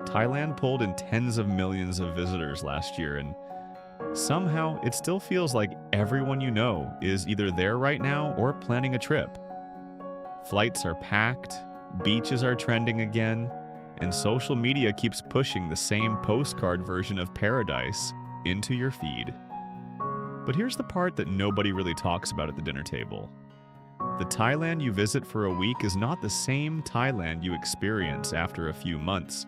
Thailand pulled in tens of millions of visitors last year, and somehow it still feels like everyone you know is either there right now or planning a trip. Flights are packed, beaches are trending again, and social media keeps pushing the same postcard version of paradise into your feed. But here's the part that nobody really talks about at the dinner table. The Thailand you visit for a week is not the same Thailand you experience after a few months.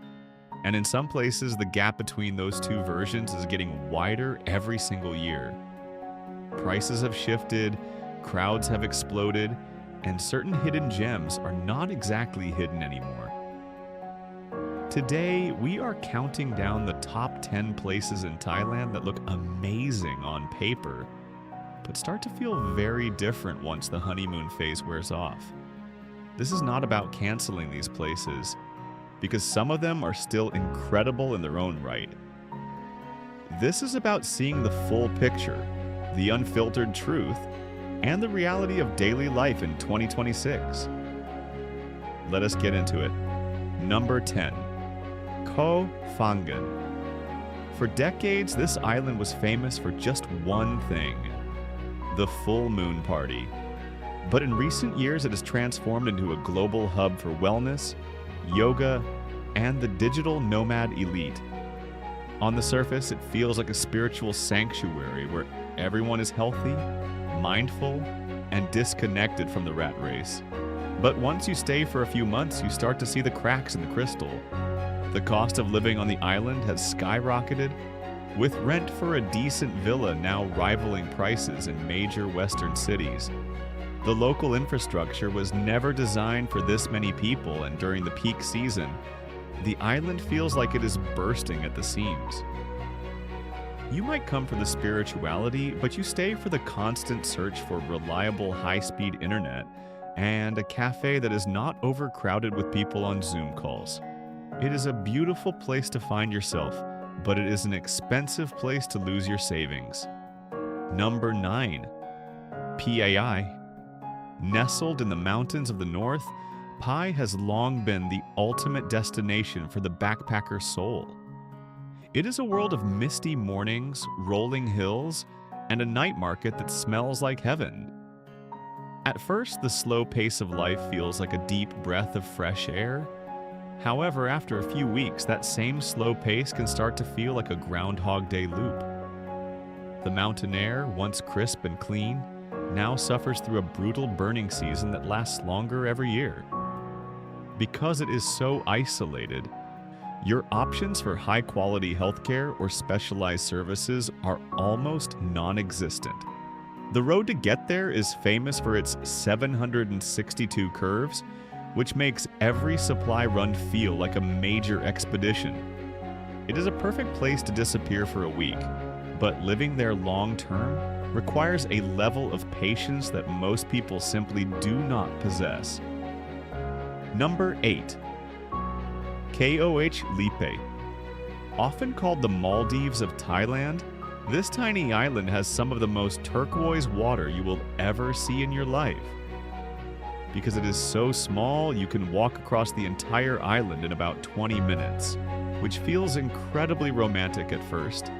And in some places, the gap between those two versions is getting wider every single year. Prices have shifted, crowds have exploded, and certain hidden gems are not exactly hidden anymore. Today, we are counting down the top 10 places in Thailand that look amazing on paper, but start to feel very different once the honeymoon phase wears off. This is not about canceling these places, because some of them are still incredible in their own right. This is about seeing the full picture, the unfiltered truth, and the reality of daily life in 2026. Let us get into it. Number 10. Koh Phangan. For decades, this island was famous for just one thing: the full moon party. But in recent years, it has transformed into a global hub for wellness, yoga, and the digital nomad elite. On the surface, it feels like a spiritual sanctuary where everyone is healthy, mindful, and disconnected from the rat race. But once you stay for a few months, you start to see the cracks in the crystal. The cost of living on the island has skyrocketed, with rent for a decent villa now rivaling prices in major Western cities. The local infrastructure was never designed for this many people, and during the peak season, the island feels like it is bursting at the seams. You might come for the spirituality, but you stay for the constant search for reliable high-speed internet and a cafe that is not overcrowded with people on Zoom calls. It is a beautiful place to find yourself, but it is an expensive place to lose your savings. Number 9. PAI. Nestled in the mountains of the north, Pai has long been the ultimate destination for the backpacker soul. It is a world of misty mornings, rolling hills, and a night market that smells like heaven. At first, the slow pace of life feels like a deep breath of fresh air. However, after a few weeks, that same slow pace can start to feel like a Groundhog Day loop. The mountain air, once crisp and clean, now suffers through a brutal burning season that lasts longer every year. Because it is so isolated, your options for high-quality healthcare or specialized services are almost non-existent. The road to get there is famous for its 762 curves, which makes every supply run feel like a major expedition. It is a perfect place to disappear for a week, but living there long-term requires a level of patience that most people simply do not possess. Number 8. KOH Lipe. Often called the Maldives of Thailand, this tiny island has some of the most turquoise water you will ever see in your life. Because it is so small, you can walk across the entire island in about 20 minutes, which feels incredibly romantic at first.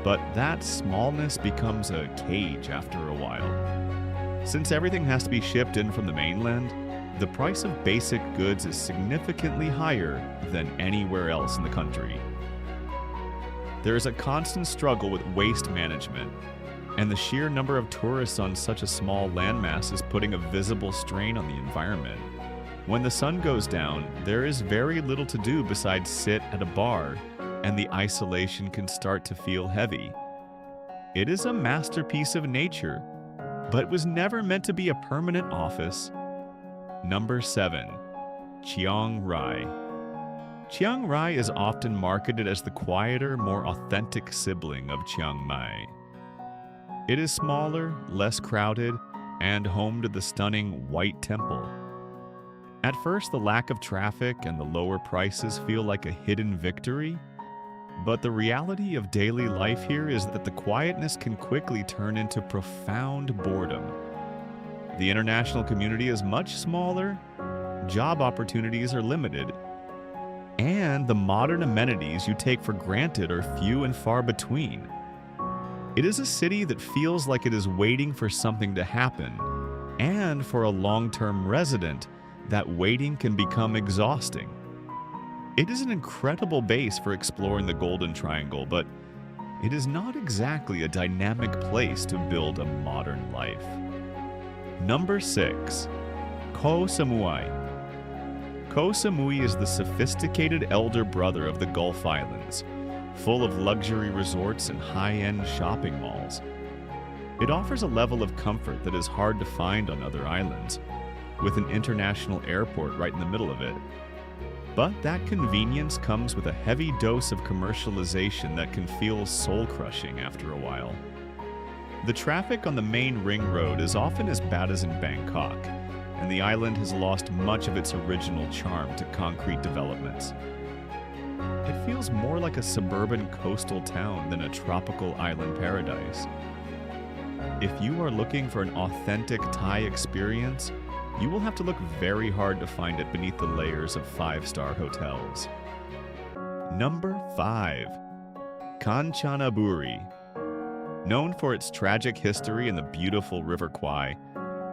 But that smallness becomes a cage after a while. Since everything has to be shipped in from the mainland, the price of basic goods is significantly higher than anywhere else in the country. There is a constant struggle with waste management, and the sheer number of tourists on such a small landmass is putting a visible strain on the environment. When the sun goes down, there is very little to do besides sit at a bar, and the isolation can start to feel heavy. It is a masterpiece of nature, but it was never meant to be a permanent office. Number 7. Chiang Rai. Chiang Rai is often marketed as the quieter, more authentic sibling of Chiang Mai. It is smaller, less crowded, and home to the stunning White Temple. At first, the lack of traffic and the lower prices feel like a hidden victory, but the reality of daily life here is that the quietness can quickly turn into profound boredom. The international community is much smaller, job opportunities are limited, and the modern amenities you take for granted are few and far between. It is a city that feels like it is waiting for something to happen, and for a long-term resident, that waiting can become exhausting. It is an incredible base for exploring the Golden Triangle, but it is not exactly a dynamic place to build a modern life. Number 6. Koh Samui. Koh Samui is the sophisticated elder brother of the Gulf Islands, full of luxury resorts and high-end shopping malls. It offers a level of comfort that is hard to find on other islands, with an international airport right in the middle of it. But that convenience comes with a heavy dose of commercialization that can feel soul-crushing after a while. The traffic on the main ring road is often as bad as in Bangkok, and the island has lost much of its original charm to concrete developments. It feels more like a suburban coastal town than a tropical island paradise. If you are looking for an authentic Thai experience, you will have to look very hard to find it beneath the layers of five-star hotels. Number 5. Kanchanaburi. Known for its tragic history and the beautiful River Kwai,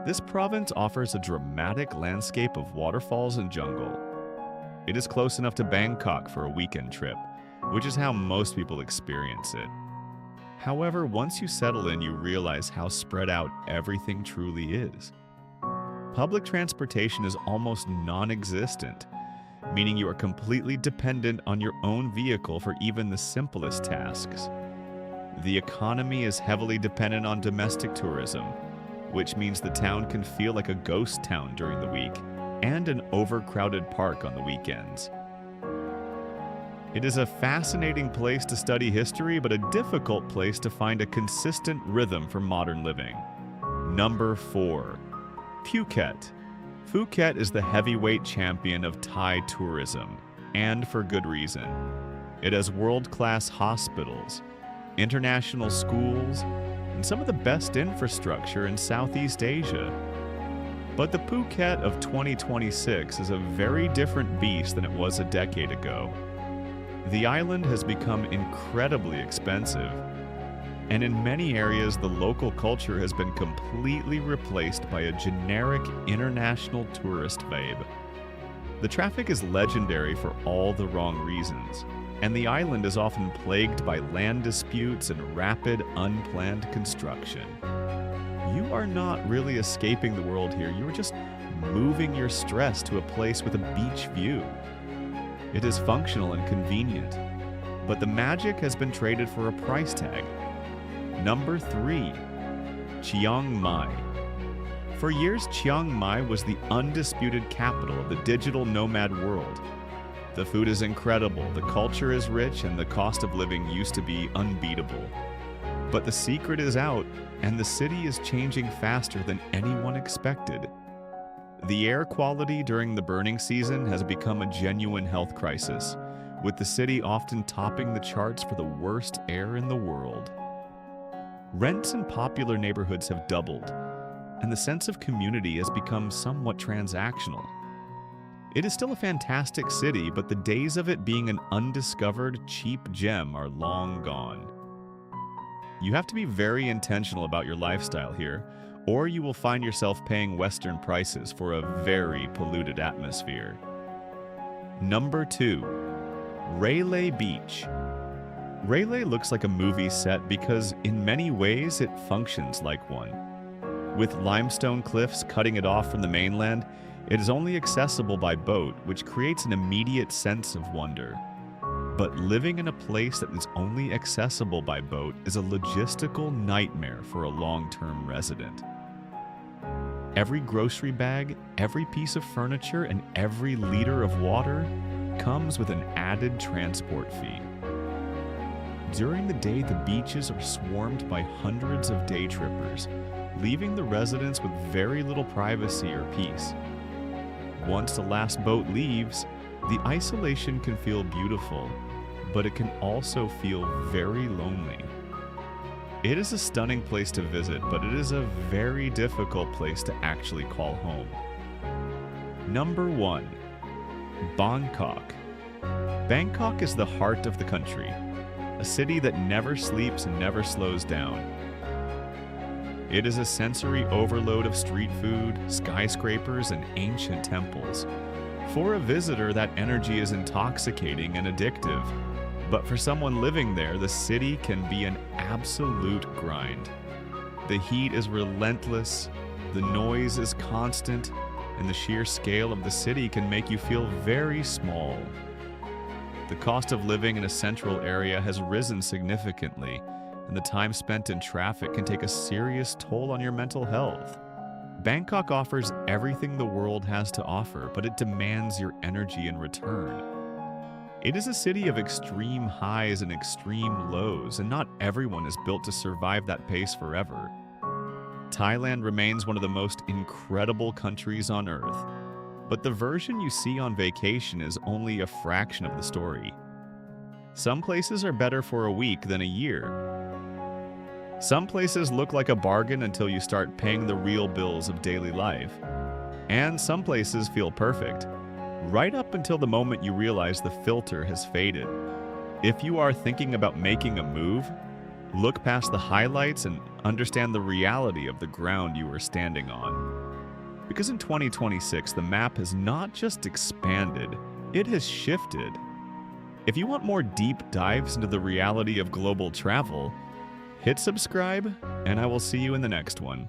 this province offers a dramatic landscape of waterfalls and jungle. It is close enough to Bangkok for a weekend trip, which is how most people experience it. However, once you settle in, you realize how spread out everything truly is. Public transportation is almost non-existent, meaning you are completely dependent on your own vehicle for even the simplest tasks. The economy is heavily dependent on domestic tourism, which means the town can feel like a ghost town during the week and an overcrowded park on the weekends. It is a fascinating place to study history, but a difficult place to find a consistent rhythm for modern living. Number 4. Phuket. Phuket is the heavyweight champion of Thai tourism, and for good reason. It has world-class hospitals, international schools, and some of the best infrastructure in Southeast Asia. But the Phuket of 2026 is a very different beast than it was a decade ago. The island has become incredibly expensive, and in many areas the local culture has been completely replaced by a generic international tourist vibe. The traffic is legendary for all the wrong reasons, and the island is often plagued by land disputes and rapid, unplanned construction. You are not really escaping the world here, you are just moving your stress to a place with a beach view. It is functional and convenient, but the magic has been traded for a price tag. Number 3. Chiang Mai. For years, Chiang Mai was the undisputed capital of the digital nomad world. The food is incredible, the culture is rich, and the cost of living used to be unbeatable. But the secret is out, and the city is changing faster than anyone expected. The air quality during the burning season has become a genuine health crisis, with the city often topping the charts for the worst air in the world. Rents in popular neighborhoods have doubled, and the sense of community has become somewhat transactional. It is still a fantastic city, but the days of it being an undiscovered, cheap gem are long gone. You have to be very intentional about your lifestyle here, or you will find yourself paying Western prices for a very polluted atmosphere. Number 2. Railay Beach. Railay looks like a movie set because in many ways it functions like one. With limestone cliffs cutting it off from the mainland, it is only accessible by boat, which creates an immediate sense of wonder. But living in a place that is only accessible by boat is a logistical nightmare for a long-term resident. Every grocery bag, every piece of furniture, and every liter of water comes with an added transport fee. During the day, the beaches are swarmed by hundreds of day trippers, leaving the residents with very little privacy or peace. Once the last boat leaves, the isolation can feel beautiful, but it can also feel very lonely. It is a stunning place to visit, but it is a very difficult place to actually call home. Number 1. Bangkok. Bangkok is the heart of the country, a city that never sleeps and never slows down. It is a sensory overload of street food, skyscrapers, and ancient temples. For a visitor, that energy is intoxicating and addictive. But for someone living there, the city can be an absolute grind. The heat is relentless, the noise is constant, and the sheer scale of the city can make you feel very small. The cost of living in a central area has risen significantly, and the time spent in traffic can take a serious toll on your mental health. Bangkok offers everything the world has to offer, but it demands your energy in return. It is a city of extreme highs and extreme lows, and not everyone is built to survive that pace forever. Thailand remains one of the most incredible countries on earth, but the version you see on vacation is only a fraction of the story. Some places are better for a week than a year. Some places look like a bargain until you start paying the real bills of daily life. And some places feel perfect, right up until the moment you realize the filter has faded. If you are thinking about making a move, look past the highlights and understand the reality of the ground you are standing on. Because in 2026, the map has not just expanded, it has shifted. If you want more deep dives into the reality of global travel, hit subscribe, and I will see you in the next one.